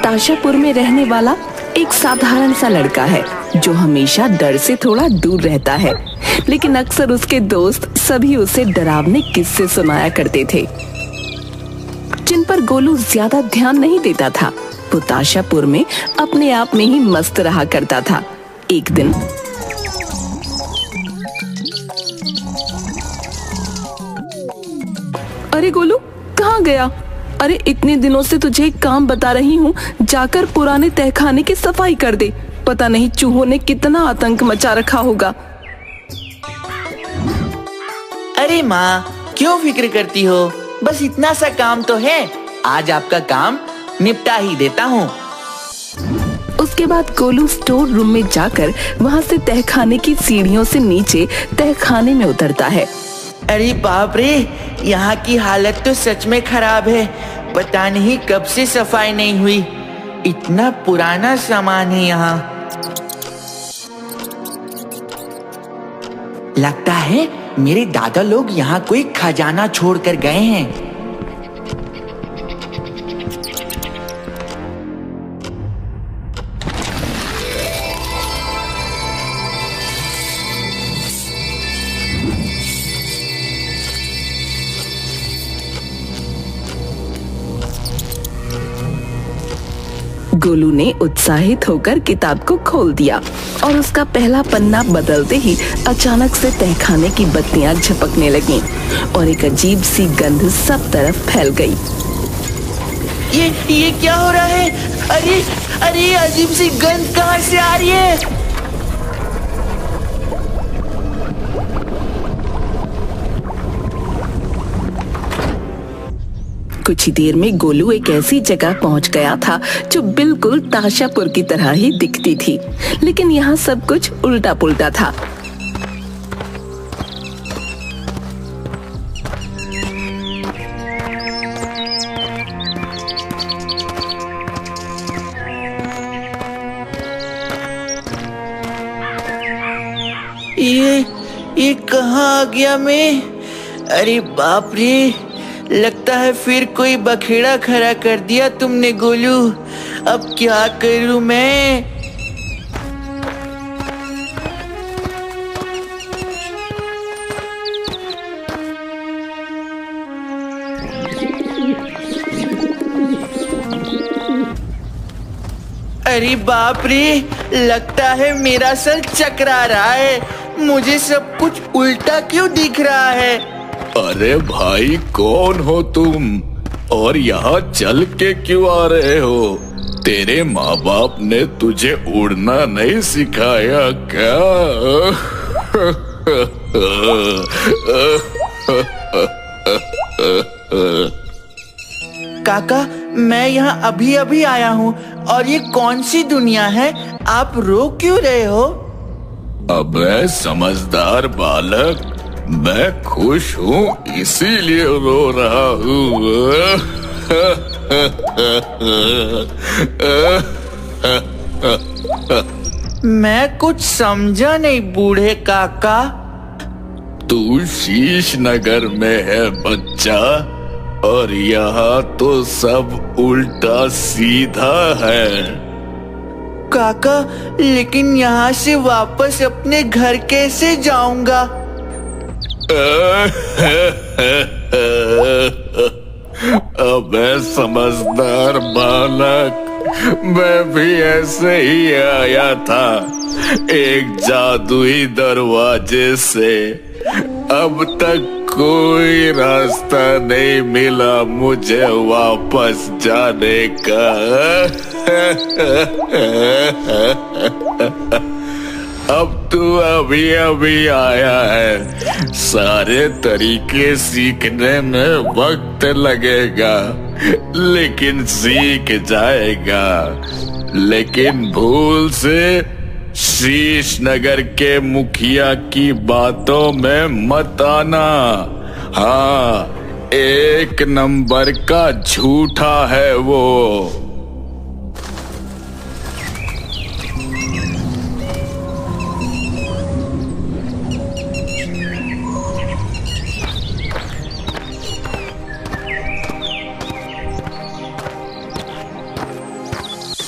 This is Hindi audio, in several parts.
ताशापुर में रहने वाला एक साधारण सा लड़का है जो हमेशा डर से थोड़ा दूर रहता है, लेकिन अक्सर उसके दोस्त सभी उसे डरावने किस्से सुनाया करते थे जिन पर गोलू ज्यादा ध्यान नहीं देता था। वो ताशापुर में अपने आप में ही मस्त रहा करता था। एक दिन अरे गोलू, कहाँ गया? अरे इतने दिनों से तुझे एक काम बता रही हूँ, जाकर पुराने तहखाने की सफाई कर दे। पता नहीं चूहों ने कितना आतंक मचा रखा होगा। अरे माँ, क्यों फिक्र करती हो? बस इतना सा काम तो है, आज आपका काम निपटा ही देता हूँ। उसके बाद गोलू स्टोर रूम में जाकर वहाँ से तहखाने की सीढ़ियों से नीचे तहखाने में उतरता है। अरे बाप रे, यहाँ की हालत तो सच में खराब है। पता नहीं कब से सफाई नहीं हुई, इतना पुराना सामान है यहाँ। लगता है मेरे दादा लोग यहाँ कोई खजाना छोड़ कर गए हैं। गोलू ने उत्साहित होकर किताब को खोल दिया और उसका पहला पन्ना बदलते ही अचानक से तहखाने की बत्तियां झपकने लगीं और एक अजीब सी गंध सब तरफ फैल गई। ये क्या हो रहा है? अरे अरे, अजीब सी गंध कहाँ से आ रही है? कुछ ही देर में गोलू एक ऐसी जगह पहुंच गया था जो बिल्कुल ताशापुर की तरह ही दिखती थी, लेकिन यहाँ सब कुछ उल्टा पुल्टा था। ये कहाँ आ गया मैं? अरे बाप रे, लगता है फिर कोई बखेड़ा खड़ा कर दिया तुमने गोलू। अब क्या करूं मैं? अरे बाप रे, लगता है मेरा सर चकरा रहा है। मुझे सब कुछ उल्टा क्यों दिख रहा है? अरे भाई, कौन हो तुम और यहाँ चल के क्यों आ रहे हो? तेरे माँ बाप ने तुझे उड़ना नहीं सिखाया क्या? काका, मैं यहाँ अभी अभी आया हूँ और ये कौन सी दुनिया है? आप रो क्यों रहे हो? अबे समझदार बालक, मैं खुश हूँ इसीलिए रो रहा हूँ। मैं कुछ समझा नहीं बूढ़े काका। तू शीश नगर में है बच्चा, और यहाँ तो सब उल्टा सीधा है। काका, लेकिन यहाँ से वापस अपने घर कैसे जाऊंगा? अबे समझदार बालक, मैं भी ऐसे ही आया था, एक जादुई दरवाजे से। अब तक कोई रास्ता नहीं मिला मुझे वापस जाने का। अब तू अभी अभी आया है, सारे तरीके सीखने में वक्त लगेगा, लेकिन सीख जाएगा। लेकिन भूल से शीश नगर के मुखिया की बातों में मत आना। हाँ, 1 नंबर का झूठा है वो।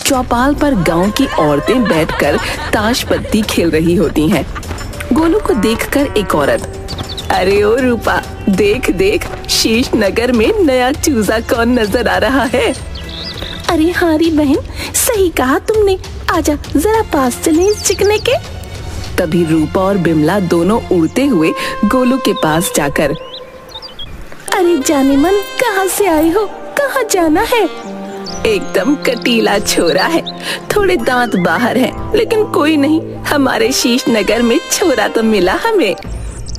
चौपाल पर गांव की औरतें बैठकर ताश पत्ती खेल रही होती हैं। गोलू को देखकर एक औरत, अरे ओ रूपा, देख देख शीश नगर में नया चूजा कौन नजर आ रहा है। अरे हारी बहन, सही कहा तुमने, आजा जरा पास चले इस चिकने के। तभी रूपा और बिमला दोनों उड़ते हुए गोलू के पास जाकर, अरे जाने मन, कहाँ से आए हो, कहाँ जाना है। एकदम कटीला छोरा है, थोड़े दांत बाहर हैं, लेकिन कोई नहीं, हमारे शीश नगर में छोरा तो मिला हमें।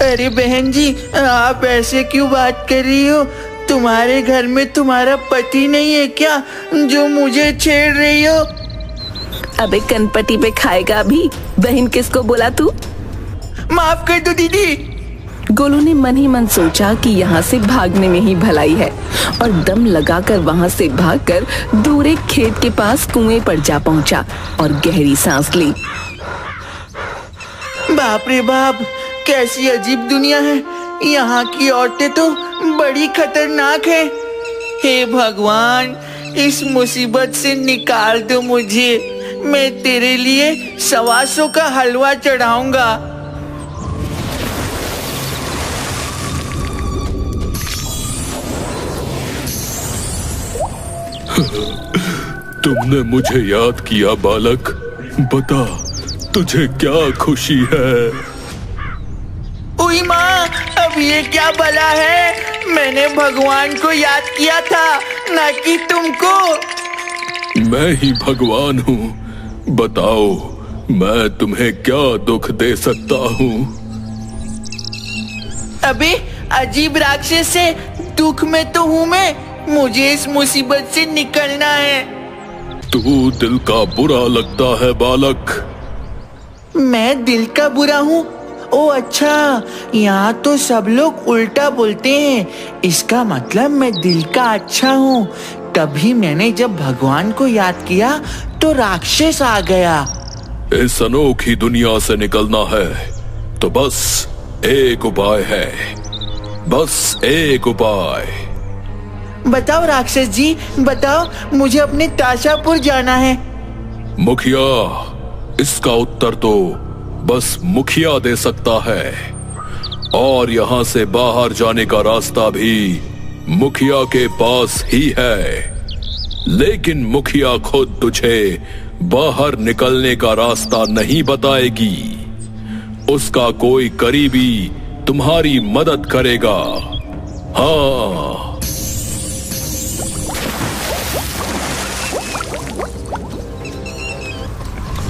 अरे बहन जी, आप ऐसे क्यों बात कर रही हो? तुम्हारे घर में तुम्हारा पति नहीं है क्या जो मुझे छेड़ रही हो? अबे कनपटी पे खाएगा अभी, बहन किसको बोला तू? माफ कर दो दीदी। गोलू ने मन ही मन सोचा कि यहाँ से भागने में ही भलाई है और दम लगाकर वहाँ से भागकर दूर एक खेत के पास कुएं पर जा पहुँचा और गहरी सांस ली। बाप रे बाप, कैसी अजीब दुनिया है। यहाँ की औरतें तो बड़ी खतरनाक है। हे भगवान, इस मुसीबत से निकाल दो मुझे। मैं तेरे लिए 125 का हलवा चढ़ाऊंगा। तुमने मुझे याद किया बालक, बता तुझे क्या खुशी है? उई माँ, अब ये क्या भला है? मैंने भगवान को याद किया था, ना कि तुमको। मैं ही भगवान हूँ, बताओ मैं तुम्हें क्या दुख दे सकता हूँ? अबे अजीब राक्षस से दुख में तो हूँ मैं, मुझे इस मुसीबत से निकलना है। तू दिल का बुरा लगता है बालक। मैं दिल का बुरा हूँ? ओ अच्छा, यहाँ तो सब लोग उल्टा बोलते हैं। इसका मतलब मैं दिल का अच्छा हूँ। तभी मैंने जब भगवान को याद किया तो राक्षस आ गया। इस अनोखी दुनिया से निकलना है तो बस एक उपाय है, बस एक उपाय। बताओ राक्षस जी, बताओ, मुझे अपने ताशापुर जाना है। मुखिया, इसका उत्तर तो बस मुखिया दे सकता है, और यहाँ से बाहर जाने का रास्ता भी मुखिया के पास ही है। लेकिन मुखिया खुद तुझे बाहर निकलने का रास्ता नहीं बताएगी, उसका कोई करीबी तुम्हारी मदद करेगा। हाँ।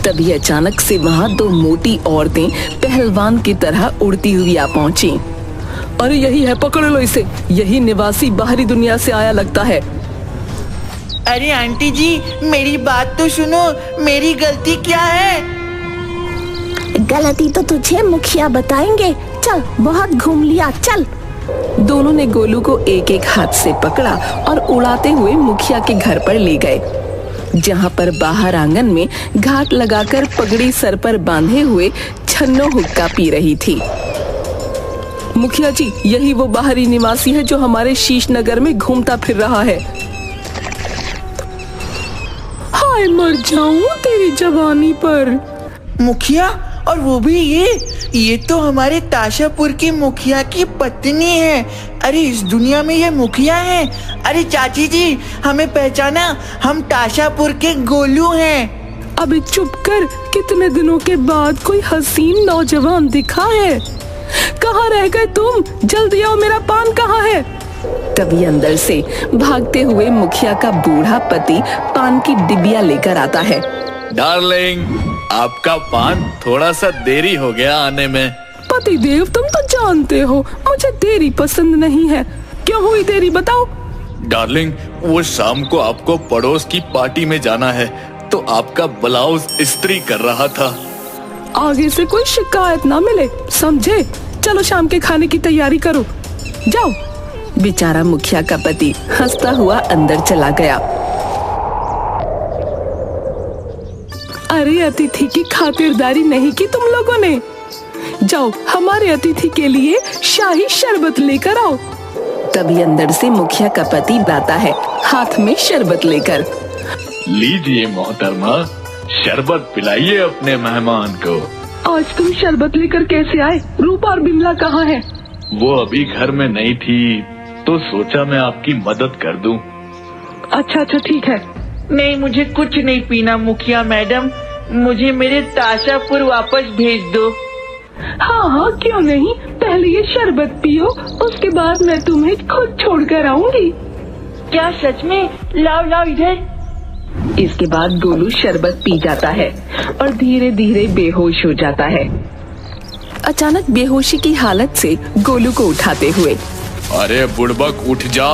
तभी अचानक से वहाँ दो मोटी औरतें पहलवान की तरह उड़ती हुई आ पहुंची। अरे यही है, पकड़ लो इसे, यही निवासी बाहरी दुनिया से आया लगता है। अरे आंटी जी, मेरी बात तो सुनो, मेरी गलती क्या है? गलती तो तुझे मुखिया बताएंगे। चल, बहुत घूम लिया, चल। दोनों ने गोलू को एक एक हाथ से पकड़ा और उड़ाते हुए मुखिया के घर पर ले गए, जहाँ पर बाहर आंगन में घाट लगाकर पगड़ी सर पर बांधे हुए छन्नो हुक्का पी रही थी। मुखिया जी, यही वो बाहरी निवासी है जो हमारे शीश नगर में घूमता फिर रहा है। हाय मर जाऊं तेरी जवानी पर। मुखिया, और वो भी ये तो हमारे ताशापुर की मुखिया की पत्नी है। अरे इस दुनिया में ये मुखिया है। अरे चाची जी, हमें पहचाना, हम ताशापुर के गोलू हैं। अबे चुप कर, कितने दिनों के बाद कोई हसीन नौजवान दिखा है। कहाँ रह गए तुम? जल्दी आओ, मेरा पान कहाँ है? तभी अंदर से भागते हुए मुखिया का बूढ़ा पति पान की डिबिया लेकर आता है। डार्लिंग, आपका पान थोड़ा सा देरी हो गया आने में। पति देव, तुम तो जानते हो मुझे देरी पसंद नहीं है। क्यों हुई देरी, बताओ। डार्लिंग, वो शाम को आपको पड़ोस की पार्टी में जाना है, तो आपका ब्लाउज इस्त्री कर रहा था। आगे से कोई शिकायत ना मिले, समझे? चलो शाम के खाने की तैयारी करो, जाओ। बेचारा मुखिया का पति हंसता हुआ अंदर चला गया। अरे अतिथि की खातिरदारी नहीं की तुम लोगों ने। जाओ, हमारे अतिथि के लिए शाही शरबत लेकर आओ। तभी अंदर से मुखिया का पति आता है, हाथ में शरबत लेकर। लीजिए मोहतरमा, शरबत पिलाइए अपने मेहमान को। आज तुम शरबत लेकर कैसे आए? रूपा और बिमला कहाँ है? वो अभी घर में नहीं थी, तो सोचा मैं आपकी मदद कर दूं। अच्छा ठीक है। नहीं, मुझे कुछ नहीं पीना मुखिया मैडम, मुझे मेरे ताशापुर वापस भेज दो। हाँ क्यों नहीं, पहले ये शरबत पियो, उसके बाद मैं तुम्हें खुद छोड़कर आऊंगी। क्या सच में? लाओ इधर। इसके बाद गोलू शरबत पी जाता है और धीरे धीरे बेहोश हो जाता है। अचानक बेहोशी की हालत से गोलू को उठाते हुए, अरे बुड़बक उठ जा,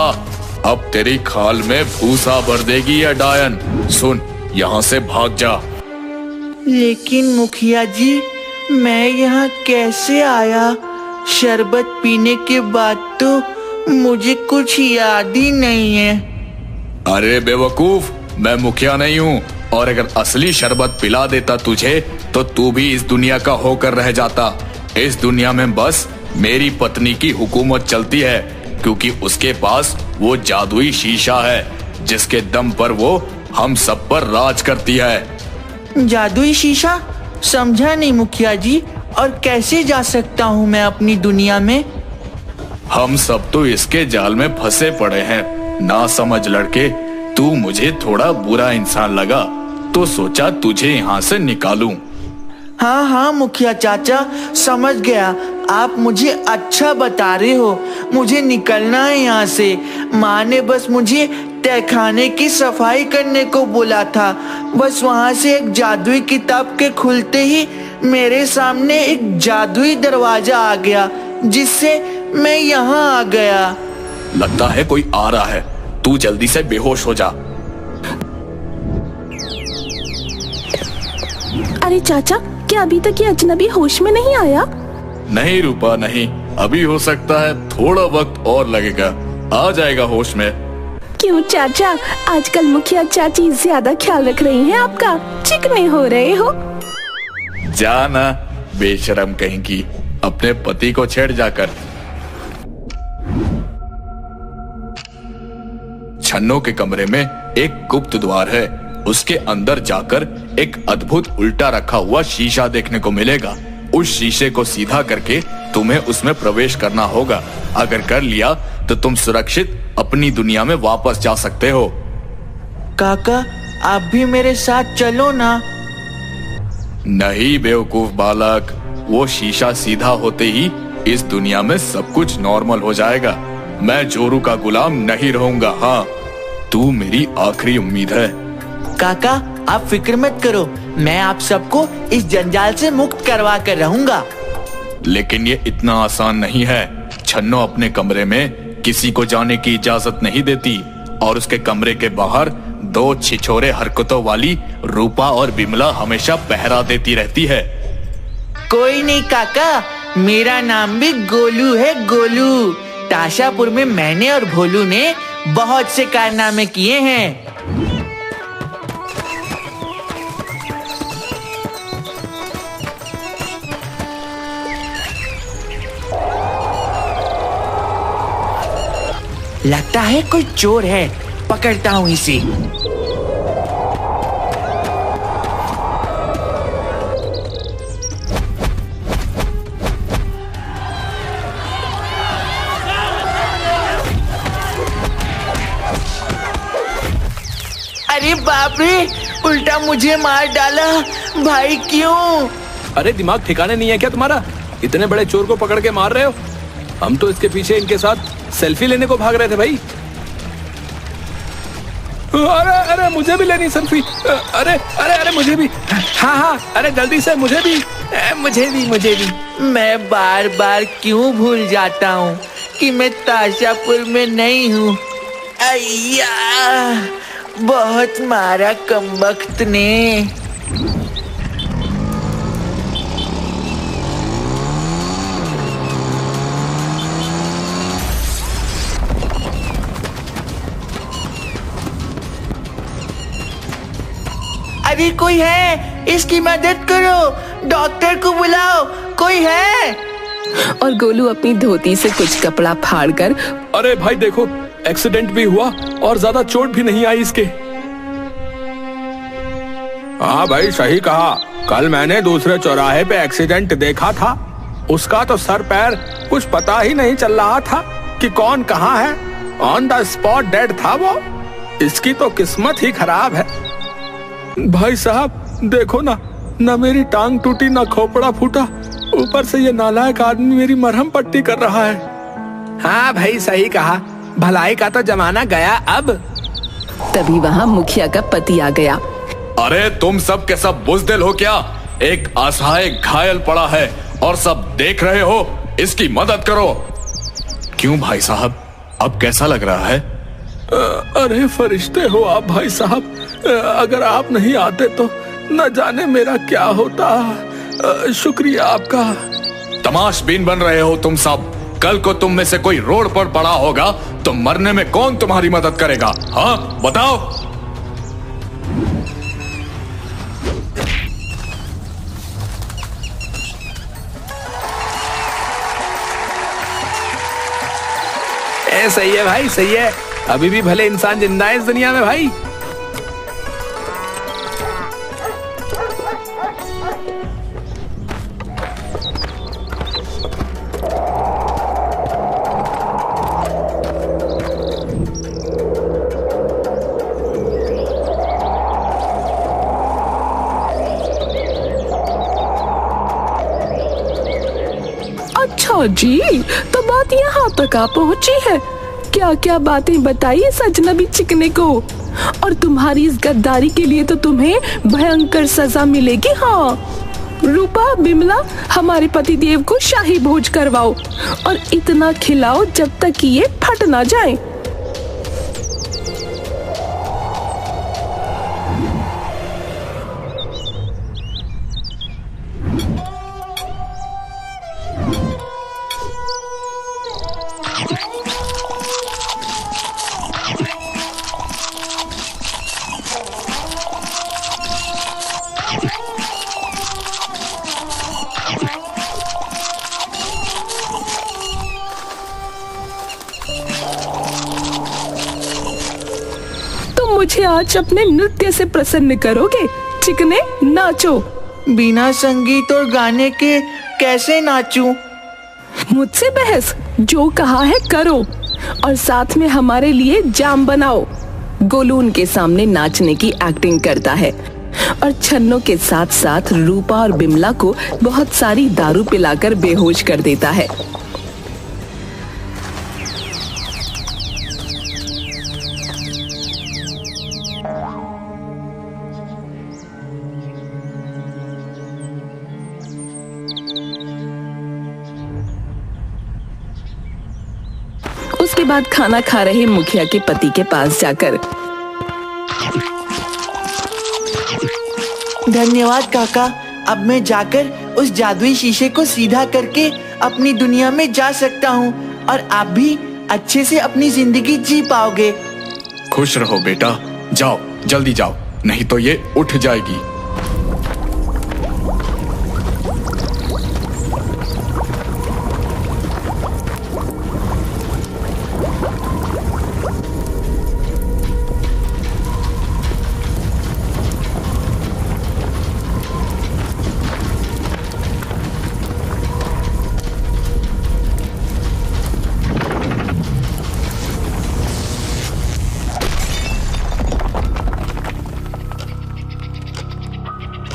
अब तेरी खाल में भूसा भर देगी या डायन। सुन, यहाँ से भाग जा। लेकिन मुखिया जी, मैं यहाँ कैसे आया? शरबत पीने के बाद तो मुझे कुछ याद ही नहीं है। अरे बेवकूफ, मैं मुखिया नहीं हूँ, और अगर असली शरबत पिला देता तुझे तो तू भी इस दुनिया का होकर रह जाता। इस दुनिया में बस मेरी पत्नी की हुकूमत चलती है, क्योंकि उसके पास वो जादुई शीशा है जिसके दम पर वो हम सब पर राज करती है। जादुई शीशा? समझा नहीं मुखिया जी, और कैसे जा सकता हूँ मैं अपनी दुनिया में? हम सब तो इसके जाल में फंसे पड़े हैं। ना समझ लड़के, तू मुझे थोड़ा बुरा इंसान लगा तो सोचा तुझे यहाँ से निकालूं। हाँ मुखिया चाचा, समझ गया। आप मुझे अच्छा बता रहे हो। मुझे निकलना है यहाँ से। माँ ने बस मुझे तहखाने की सफाई करने को बोला था। बस वहाँ से एक जादुई किताब के खुलते ही मेरे सामने एक जादुई दरवाजा आ गया, जिससे मैं यहाँ आ गया। लगता है कोई आ रहा है, तू जल्दी से बेहोश हो जा। अरे चाचा, क्या अभी तक ये अजनबी होश में नहीं आया? नहीं रूपा, नहीं, अभी हो सकता है थोड़ा वक्त और लगेगा, आ जाएगा होश में। क्यों चाचा, आजकल मुखिया चाची ज्यादा ख्याल रख रही हैं आपका, चिकने हो रहे हो। जाना बेशरम कहीं की, अपने पति को छेड़ जाकर। छन्नो के कमरे में एक गुप्त द्वार है, उसके अंदर जाकर एक अद्भुत उल्टा रखा हुआ शीशा देखने को मिलेगा। उस शीशे को सीधा करके तुम्हें उसमें प्रवेश करना होगा। अगर कर लिया तो तुम सुरक्षित अपनी दुनिया में वापस जा सकते हो। काका, आप भी मेरे साथ चलो ना। नहीं बेवकूफ बालक, वो शीशा सीधा होते ही इस दुनिया में सब कुछ नॉर्मल हो जाएगा। मैं जोरू का गुलाम नहीं रहूंगा। हाँ, तू मेरी आखिरी उम्मीद है। काका, आप फिक्र मत करो, मैं आप सबको इस जंजाल से मुक्त करवा कर रहूंगा। लेकिन ये इतना आसान नहीं है। छन्नो अपने कमरे में किसी को जाने की इजाजत नहीं देती, और उसके कमरे के बाहर दो छिछोरे हरकतों वाली रूपा और बिमला हमेशा पहरा देती रहती है। कोई नहीं काका, मेरा नाम भी गोलू है, गोलू। ताशापुर में मैंने और भोलू ने बहुत से कारनामे किए हैं। लगता है कोई चोर है, पकड़ता हूँ इसे। अरे बाप रे, उल्टा मुझे मार डाला। भाई क्यों? अरे दिमाग ठिकाने नहीं है क्या तुम्हारा? इतने बड़े चोर को पकड़ के मार रहे हो? हम तो इसके पीछे इनके साथ सेल्फी लेने को भाग रहे थे भाई। अरे मुझे भी लेनी सेल्फी। अरे मुझे भी। हाँ, अरे जल्दी से मुझे भी। मैं बार बार क्यों भूल जाता हूँ कि मैं ताशापुर में नहीं हूँ। अय्या, बहुत मारा कमबख्त ने। अरे कोई है, इसकी मदद करो, डॉक्टर को बुलाओ, कोई है? और गोलू अपनी धोती से कुछ कपड़ा फाड़कर, अरे भाई देखो, एक्सीडेंट भी हुआ और ज्यादा चोट भी नहीं आई इसके। हाँ भाई सही कहा। कल मैंने दूसरे चौराहे पे एक्सीडेंट देखा था। उसका तो सर पैर कुछ पता ही नहीं चल रहा था कि कौन कहाँ है। ऑन द स्पॉट डेड था वो। इसकी तो किस्मत ही खराब है। भाई साहब देखो ना मेरी टांग टूटी ना खोपड़ा फूटा, ऊपर से ये नालायक आदमी मेरी मरहम पट्टी कर रहा है। हाँ भाई सही कहा, भलाई का तो जमाना गया अब। तभी वहाँ मुखिया का पति आ गया। अरे तुम सब के सब बुज़दिल हो क्या? एक असहाय घायल पड़ा है और सब देख रहे हो, इसकी मदद करो। क्यों भाई साहब, अब कैसा लग रहा है? अरे फरिश्ते हो आप भाई साहब, अगर आप नहीं आते तो न जाने मेरा क्या होता। शुक्रिया आपका। तमाशबीन बन रहे हो तुम सब। कल को तुम में से कोई रोड पर पड़ा होगा तो मरने में कौन तुम्हारी मदद करेगा? हाँ बताओ। सही है भाई सही है। अभी भी भले इंसान जिंदा है इस दुनिया में भाई। अच्छा जी, तो बात यहाँ तक आ पहुँची है। क्या क्या बातें बताई इस अजनबी चिकने को, और तुम्हारी इस गद्दारी के लिए तो तुम्हें भयंकर सजा मिलेगी। हाँ रूपा, बिमला, हमारे पति देव को शाही भोज करवाओ और इतना खिलाओ जब तक कि ये फट ना जाए। मुझे आज अपने नृत्य से प्रसन्न करोगे? चिकने नाचो। बिना संगीत और गाने के कैसे नाचूं? मुझसे बहस? जो कहा है करो, और साथ में हमारे लिए जाम बनाओ। गोलू उनके सामने नाचने की एक्टिंग करता है और छन्नों के साथ साथ रूपा और बिमला को बहुत सारी दारू पिलाकर बेहोश कर देता है। उसके बाद खाना खा रहे मुखिया के पति के पास जाकर, धन्यवाद काका, अब मैं जाकर उस जादुई शीशे को सीधा करके अपनी दुनिया में जा सकता हूँ और आप भी अच्छे से अपनी जिंदगी जी पाओगे। खुश रहो बेटा, जाओ जल्दी जाओ, नहीं तो ये उठ जाएगी।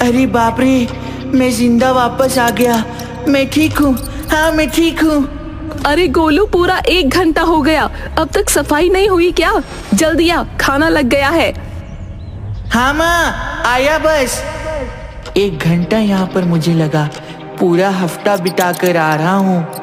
अरे बाप रे, मैं जिंदा वापस आ गया। मैं ठीक हूँ, हाँ मैं ठीक हूँ। अरे गोलू, पूरा 1 घंटा हो गया, अब तक सफाई नहीं हुई क्या? जल्दी आ, खाना लग गया है। हाँ माँ, आया बस। 1 घंटा यहाँ पर मुझे लगा, पूरा हफ्ता बिता कर आ रहा हूँ।